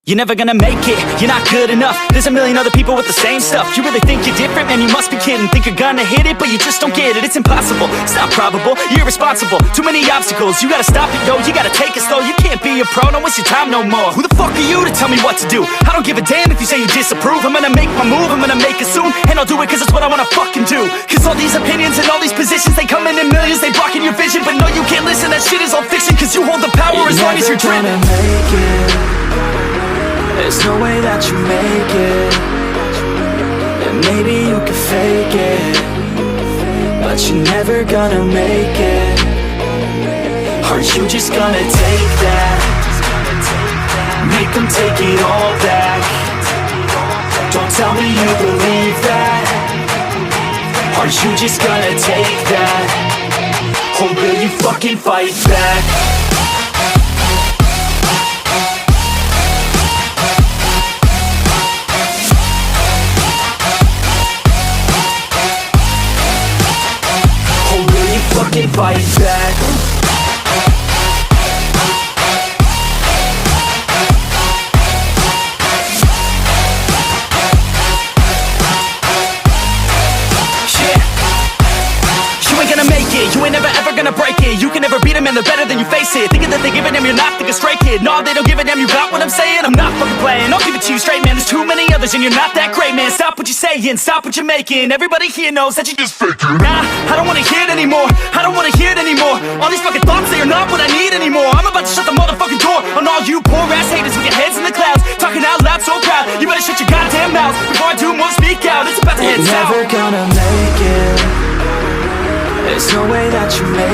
You're never gonna make it, you're not good enough. There's a million other people with the same stuff. You really think you're different? Man, you must be kidding. Think you're gonna hit it, but you just don't get it. It's impossible, it's not probable, you're irresponsible. Too many obstacles, you gotta stop it, yo. You gotta take it slow, you can't be a pro. Don't waste your time no more. Who the fuck are you to tell me what to do? I don't give a damn if you say you disapprove. I'm gonna make my move, I'm gonna make it soon. And I'll do it cause it's what I wanna fucking do. Cause all these opinions and all these positions, they come in millions, they blocking your vision. But no, you can't listen, that shit is all fiction. Cause you hold the power as long as you're driven. There's no way that you make it. And maybe you can fake it, but you're never gonna make it. Are you just gonna take that? Make them take it all back. Don't tell me you believe that. Are you just gonna take that? Or will you fucking fight back? Fucking fight back. You ain't gonna make it, you ain't never ever gonna break it. You can never beat them and they're better than you face it. Thinking that they give a damn, you're not thinking straight, kid. No, they don't give a damn, you got what I'm saying? I'm not fucking playing, I'll give it to you straight, man. There's too many others and you're not that great, man. Stop what you're saying, stop what you're making. Everybody here knows that you just faking. Nah, I don't wanna hear it anymore, I don't wanna hear it anymore. All these fucking thoughts, they are not what I need anymore. I'm about to shut the motherfucking door on all you poor ass haters with your heads in the clouds, talking out loud so proud. You better shut your goddamn mouth before I do more, speak out. It's about to head south. You're never gonna make it. There's no way that you make